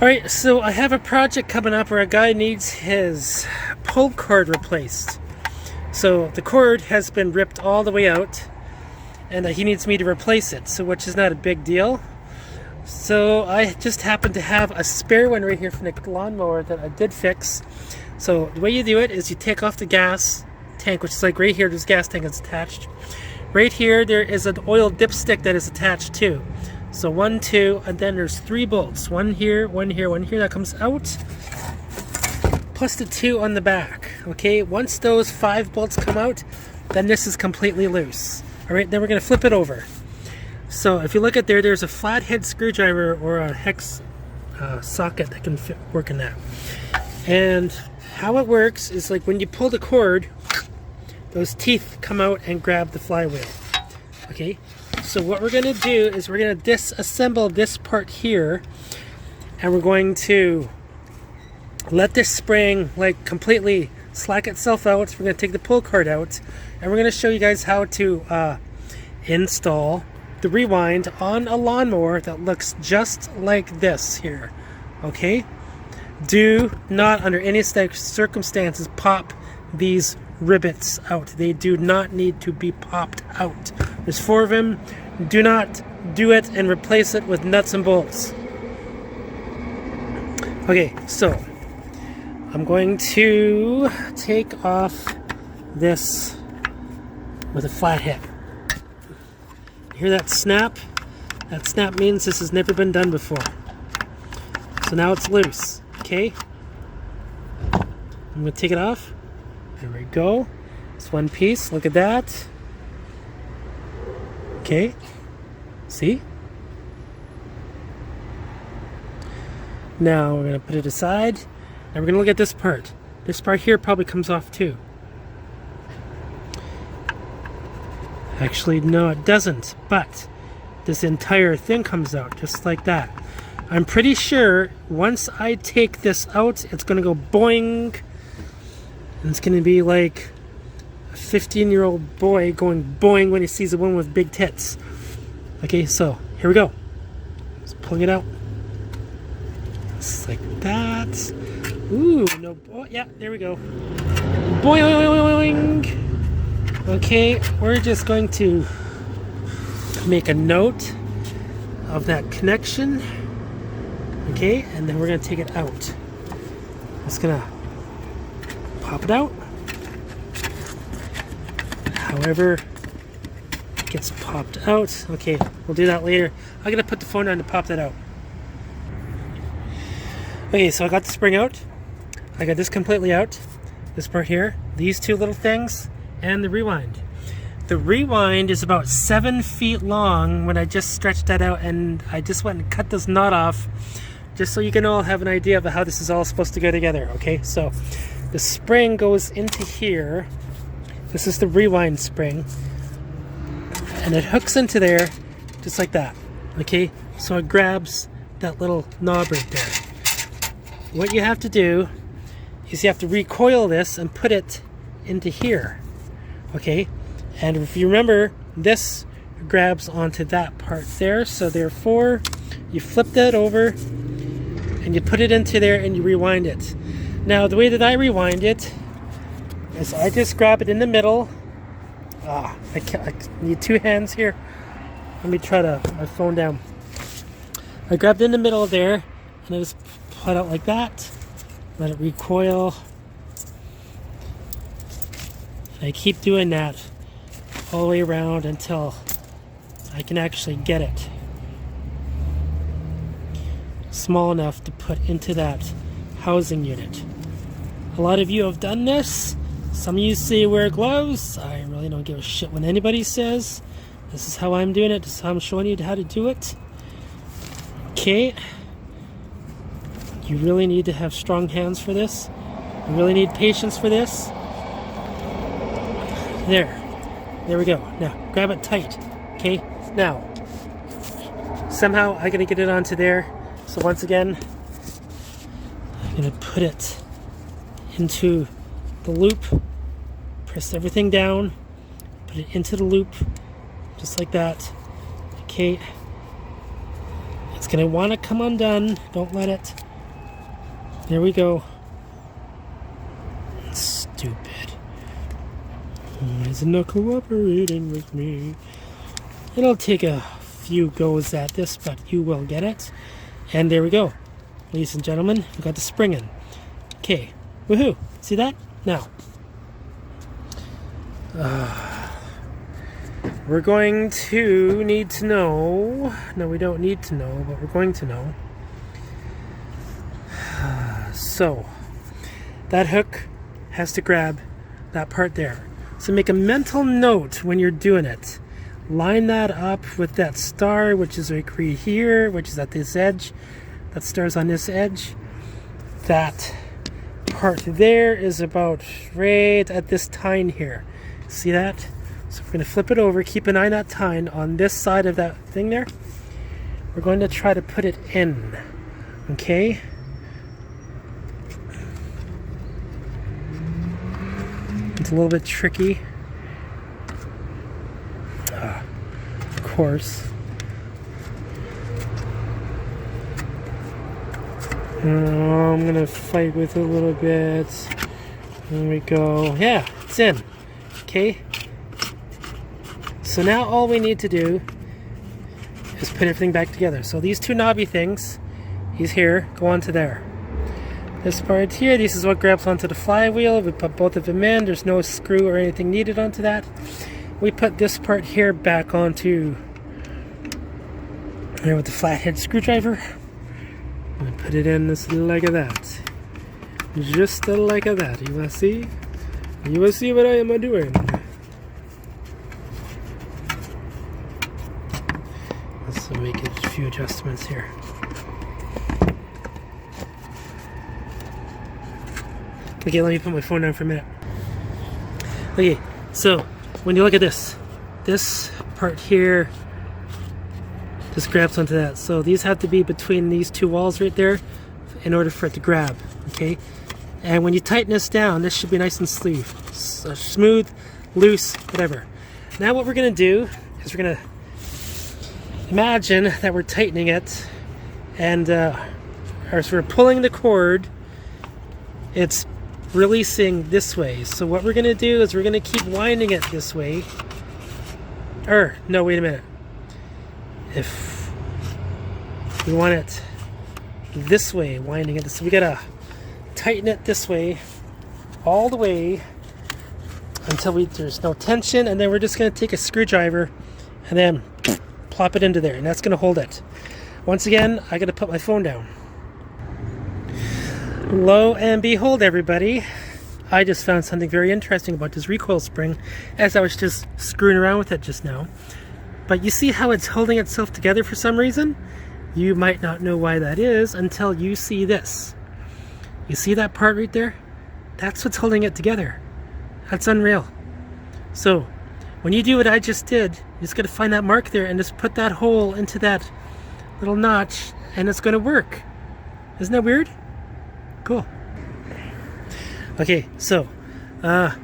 Alright, so I have a project coming up where a guy needs his pull cord replaced. So the cord has been ripped all the way out, and he needs me to replace it, so which is not a big deal. So I just happen to have a spare one right here from the lawnmower that I did fix. So the way you do it is you take off the gas tank, which is like right here, this gas tank is attached. Right here there is an oil dipstick that is attached too. So 1, 2, and then there's 3 bolts. One here, one here, one here that comes out. Plus the 2 on the back. Okay, once those 5 bolts come out, then this is completely loose. Alright, then we're going to flip it over. So if you look at there, there's a flathead screwdriver or a hex socket that can work in that. And how it works is like when you pull the cord, those teeth come out and grab the flywheel. Okay, so what we're going to do is we're going to disassemble this part here, and we're going to let this spring like completely slack itself out. We're going to take the pull cord out, and we're going to show you guys how to install the rewind on a lawnmower that looks just like this here. Okay, do not under any circumstances pop these rivets out. They do not need to be popped out. There's 4 of them. Do not do it and replace it with nuts and bolts. Okay, so I'm going to take off this with a flathead. Hear that snap? That snap means this has never been done before. So now it's loose. Okay, I'm going to take it off. There we go. It's one piece. Look at that. Okay. See? Now we're going to put it aside. And we're going to look at this part. This part here probably comes off too. Actually, no, it doesn't. But this entire thing comes out just like that. I'm pretty sure once I take this out, it's going to go boing. And it's going to be like a 15-year-old boy going boing when he sees a woman with big tits. Okay, so here we go. Just pulling it out. Just like that. Ooh, no. Oh, yeah, there we go. Boing. Okay, we're just going to make a note of that connection. Okay, and then we're going to take it out. Just going to pop it out. However it gets popped out. Okay, we'll do that later. I'm going to put the phone down to pop that out. Okay, so I got the spring out. I got this completely out. This part here, these 2 little things, and the rewind. The rewind is about 7 feet long when I just stretched that out, and I just went and cut this knot off just so you can all have an idea of how this is all supposed to go together. Okay, so the spring goes into here. This is the rewind spring, and it hooks into there just like that. Okay, so it grabs that little knob right there. What you have to do is you have to recoil this and put it into here. Okay, and if you remember, this grabs onto that part there, so therefore you flip that over and you put it into there and you rewind it. Now the way that I rewind it is I just grab it in the middle. I need 2 hands here. Let me try to my phone down. I grabbed it in the middle there and I just put it out like that. Let it recoil. And I keep doing that all the way around until I can actually get it small enough to put into that housing unit. A lot of you have done this. Some of you say wear gloves. I really don't give a shit what anybody says. This is how I'm doing it. This is how I'm showing you how to do it. Okay. You really need to have strong hands for this. You really need patience for this. There we go. Now, grab it tight. Okay? Now, somehow I gotta get it onto there. So once again, I'm gonna put it into the loop. Press everything down. Put it into the loop. Just like that. Okay. It's gonna want to come undone. Don't let it. There we go. Stupid. Why is it not cooperating with me? It'll take a few goes at this, but you will get it. And there we go. Ladies and gentlemen, we got the spring in. Okay. Woohoo. See that? Now. We're going to need to know. No, we don't need to know, but we're going to know. So, that hook has to grab that part there. So make a mental note when you're doing it. Line that up with that star, which is right here, which is at this edge. That star's on this edge. That part there is about right at this tine here. See that? So we're going to flip it over, keep an eye on that tine on this side of that thing there. We're going to try to put it in. Okay? It's a little bit tricky. Of course. I'm going to fight with it a little bit. There we go. Yeah, it's in. Okay. So now all we need to do is put everything back together. So these two knobby things, these here, go onto there. This part here, this is what grabs onto the flywheel. We put both of them in. There's no screw or anything needed onto that. We put this part here back onto there with the flathead screwdriver. And put it in just like that. Just like that. You will see? You will see what I am doing. Let's make a few adjustments here. Okay, let me put my phone down for a minute. Okay, so when you look at this part here just grabs onto that. So these have to be between these two walls right there in order for it to grab, okay? And when you tighten this down, this should be nice and smooth, loose, whatever. Now what we're gonna do is we're gonna imagine that we're tightening it and as we're pulling the cord, it's releasing this way. So what we're going to do is we're going to keep winding it this way. No, wait a minute. If we want it this way, winding it, so we got to tighten it this way all the way until there's no tension, and then we're just going to take a screwdriver and then plop it into there, and that's going to hold it. Once again, I got to put my phone down. Lo and behold, everybody, I just found something very interesting about this recoil spring as I was just screwing around with it just now. But you see how it's holding itself together for some reason? You might not know why that is until you see this. You see that part right there? That's what's holding it together. That's unreal. So when you do what I just did, you just got to find that mark there and just put that hole into that little notch and it's going to work. Isn't that weird? Cool. Okay, so I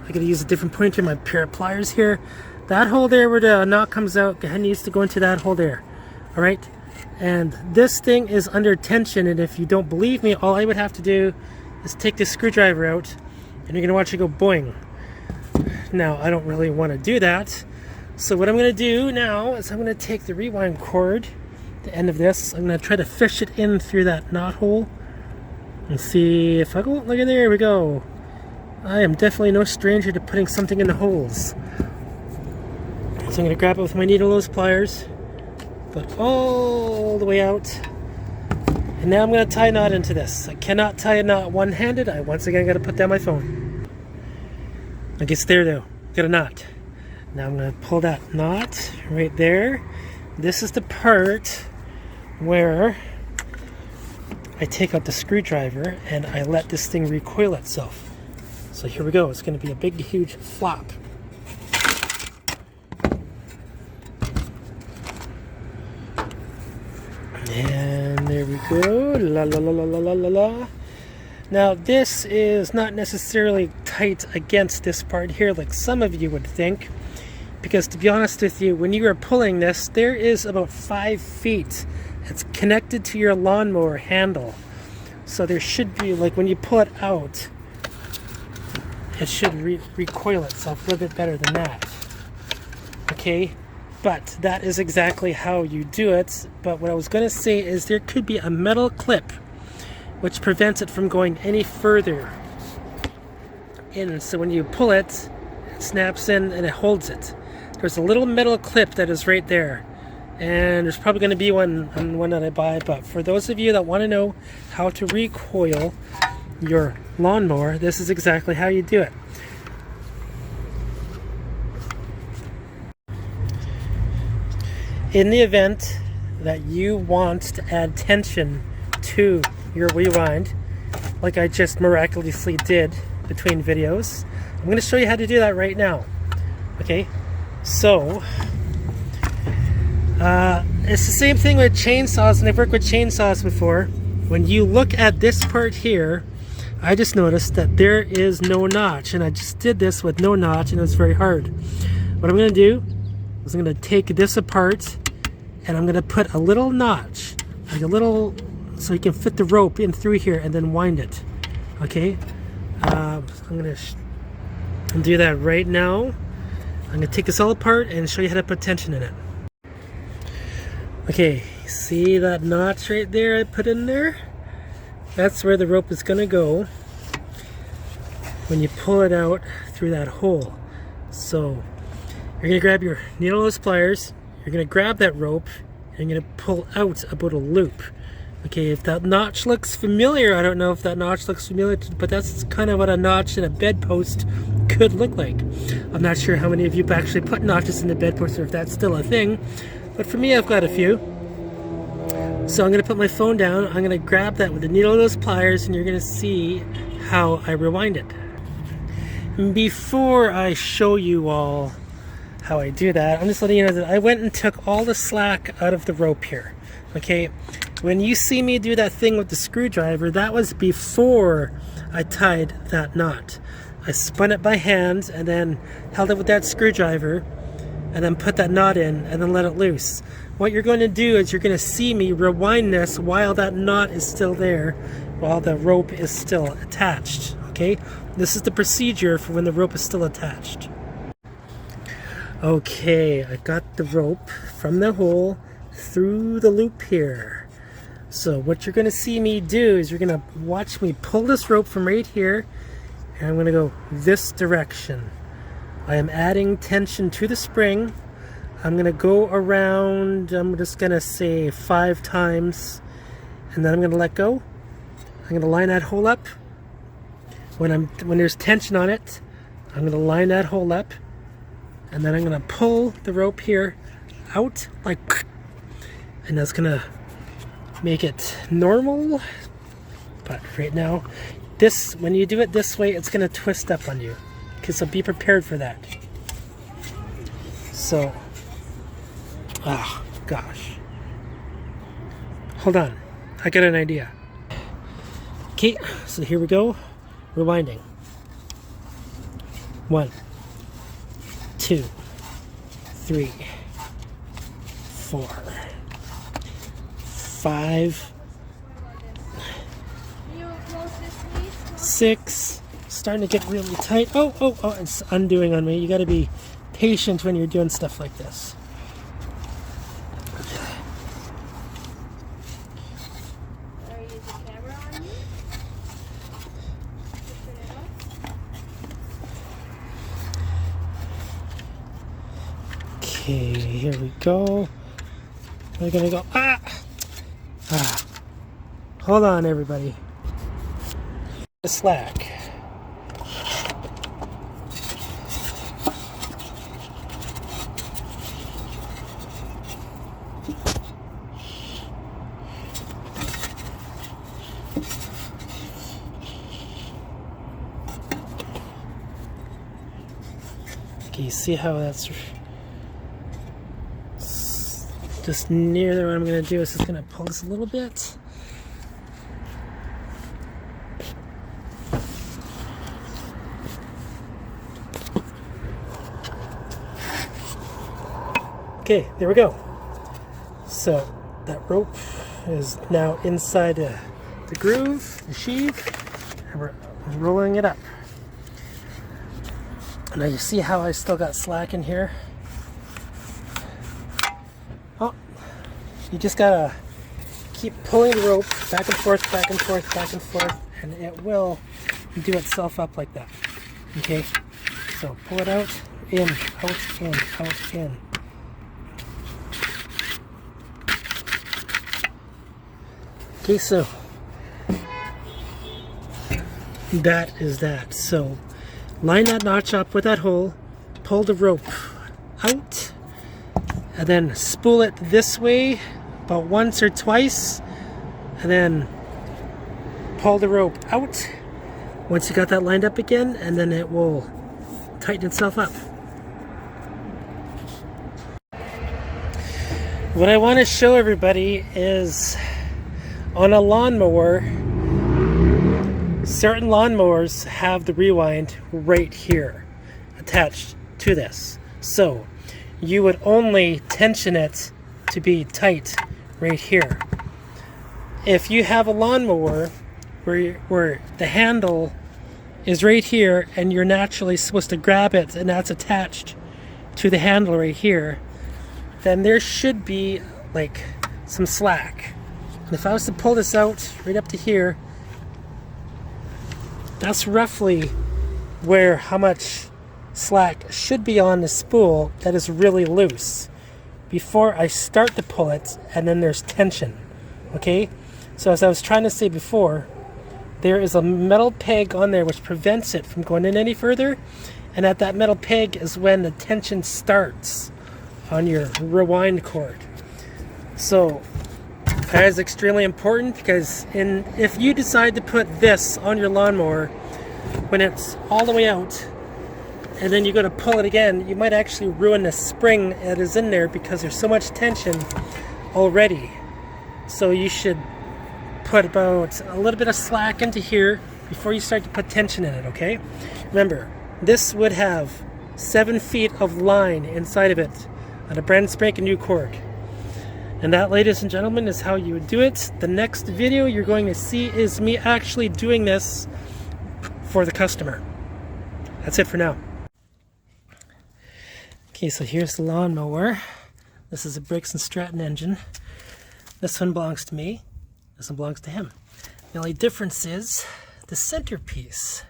gotta use a different pointer, my pair of pliers here. That hole there where the knot comes out, it needs to go into that hole there. Alright? And this thing is under tension, and if you don't believe me, all I would have to do is take this screwdriver out and you're gonna watch it go boing. Now I don't really want to do that. So what I'm gonna do now is I'm gonna take the rewind cord, the end of this, I'm gonna try to fish it in through that knot hole. And see if I go, look at there we go. I am definitely no stranger to putting something in the holes. So I'm going to grab it with my needle nose pliers, put all the way out, and now I'm going to tie a knot into this. I cannot tie a knot one-handed. I once again got to put down my phone. I guess there though, got a knot. Now I'm going to pull that knot right there. This is the part where I take out the screwdriver and I let this thing recoil itself. So here we go. It's going to be a big, huge flop. And there we go. La la la la la la la la. Now this is not necessarily tight against this part here like some of you would think. Because to be honest with you, when you are pulling this, there is about 5 feet. It's connected to your lawnmower handle. So there should be, like when you pull it out, it should recoil itself a little bit better than that. Okay, but that is exactly how you do it. But what I was going to say is there could be a metal clip which prevents it from going any further in. So when you pull it, it snaps in and it holds it. There's a little metal clip that is right there. And there's probably going to be one on one that I buy. But for those of you that want to know how to recoil your lawnmower, this is exactly how you do it. In the event that you want to add tension to your rewind, like I just miraculously did between videos, I'm going to show you how to do that right now. Okay, so it's the same thing with chainsaws, and I've worked with chainsaws before. When you look at this part here, I just noticed that there is no notch, and I just did this with no notch, and it was very hard. What I'm going to do is I'm going to take this apart, and I'm going to put a little notch, like a little, so you can fit the rope in through here and then wind it. Okay, I'm going to do that right now. I'm going to take this all apart and show you how to put tension in it. Okay, see that notch right there I put in there? That's where the rope is going to go when you pull it out through that hole. So you're going to grab your needle nose pliers, you're going to grab that rope, and you're going to pull out about a loop. Okay, if that notch looks familiar, I don't know if that notch looks familiar, but that's kind of what a notch in a bedpost could look like. I'm not sure how many of you actually put notches in the bedpost or if that's still a thing, but for me I've got a few. So I'm going to put my phone down, I'm going to grab that with the needle nose pliers, and you're going to see how I rewind it. Before I show you all how I do that, I'm just letting you know that I went and took all the slack out of the rope here. Okay, when you see me do that thing with the screwdriver, that was before I tied that knot. I spun it by hand and then held it with that screwdriver and then put that knot in and then let it loose. What you're going to do is you're going to see me rewind this while that knot is still there, while the rope is still attached. Okay, this is the procedure for when the rope is still attached. Okay, I got the rope from the hole through the loop here. So what you're going to see me do is you're going to watch me pull this rope from right here, and I'm going to go this direction. I am adding tension to the spring. I'm going to go around, I'm just going to say 5 times, and then I'm going to let go. I'm going to line that hole up. When there's tension on it, I'm going to line that hole up, and then I'm going to pull the rope here out like, and that's going to make it normal. But right now, this, when you do it this way, it's going to twist up on you. Okay, so be prepared for that. So, oh gosh. Hold on, I got an idea. Okay, so here we go. Rewinding. 1, 2, 3, 4, 5, 6. Starting to get really tight. Oh, it's undoing on me. You got to be patient when you're doing stuff like this. Are you the camera on you? Okay, here we go. We're gonna go. Hold on, everybody. The slack. Okay, you see how that's just near there. What I'm going to do is just going to pull this a little bit. Okay, there we go. So that rope is now inside the the groove, the sheave, and we're rolling it up. Now you see how I still got slack in here? Oh, you just gotta keep pulling the rope back and forth, back and forth, back and forth, and it will do itself up like that. Okay, so pull it out, in, out, in, out, in. Okay, so that is that. So line that notch up with that hole, pull the rope out, and then spool it this way about once or twice, and then pull the rope out once you got that lined up again, and then it will tighten itself up. What I want to show everybody is on a lawnmower, certain lawnmowers have the rewind right here attached to this. So you would only tension it to be tight right here. If you have a lawnmower where the handle is right here and you're naturally supposed to grab it and that's attached to the handle right here, then there should be like some slack. And if I was to pull this out right up to here, that's roughly where how much slack should be on the spool that is really loose before I start to pull it, and then there's tension. Okay, so as I was trying to say before, there is a metal peg on there which prevents it from going in any further, and at that metal peg is when the tension starts on your rewind cord. So that is extremely important, because if you decide to put this on your lawnmower when it's all the way out and then you go to pull it again, you might actually ruin the spring that is in there because there's so much tension already. So you should put about a little bit of slack into here before you start to put tension in it, okay? Remember, this would have 7 feet of line inside of it on a brand spanking new cord. And that, ladies and gentlemen, is how you would do it. The next video you're going to see is me actually doing this for the customer. That's it for now. Okay, so here's the lawnmower. This is a Briggs and Stratton engine. This one belongs to me. This one belongs to him. The only difference is the centerpiece.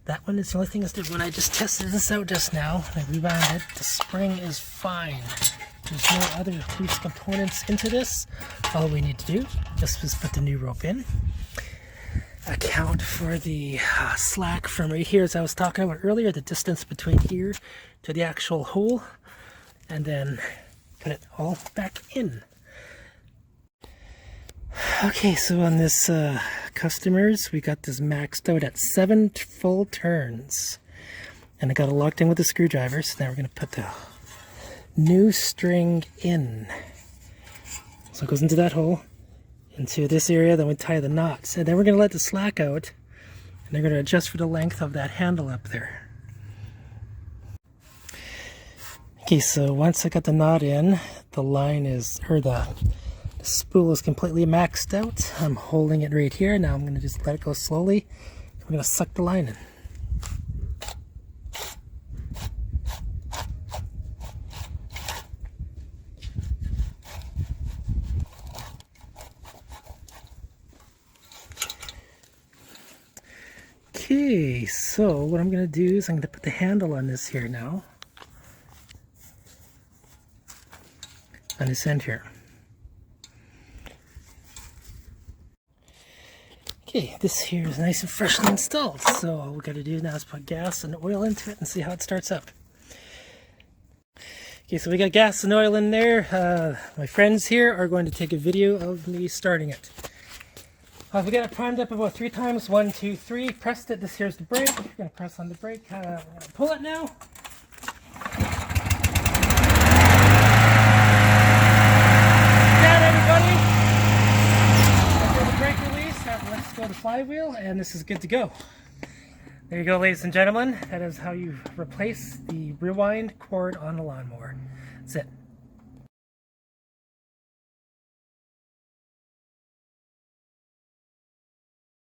That one is the only thing that's different. When I just tested this out just now, I rewound it, the spring is fine. There's no other loose components into this. All we need to do just is put the new rope in. Account for the slack from right here, as I was talking about earlier, the distance between here to the actual hole, and then put it all back in. Okay, so on this customers, we got this maxed out at 7 full turns, and I got it locked in with a screwdriver. So now we're going to put the new string in. So it goes into that hole, into this area, then we tie the knots, and then we're going to let the slack out, and they're going to adjust for the length of that handle up there. Okay, so once I got the knot in, the line is, or the spool is completely maxed out. I'm holding it right here. Now I'm going to just let it go slowly. We're going to suck the line in. Okay, so what I'm going to do is I'm going to put the handle on this here now. On this end here. Okay, this here is nice and freshly installed. So all we got to do now is put gas and oil into it and see how it starts up. Okay, so we got gas and oil in there. My friends here are going to take a video of me starting it. We got it primed up about 3 times. 1, 2, 3. Pressed it. This here's the brake. We're going to press on the brake. We're going to pull it now. Got everybody. After the brake release, let's go to flywheel, and this is good to go. There you go, ladies and gentlemen. That is how you replace the rewind cord on a lawnmower. That's it.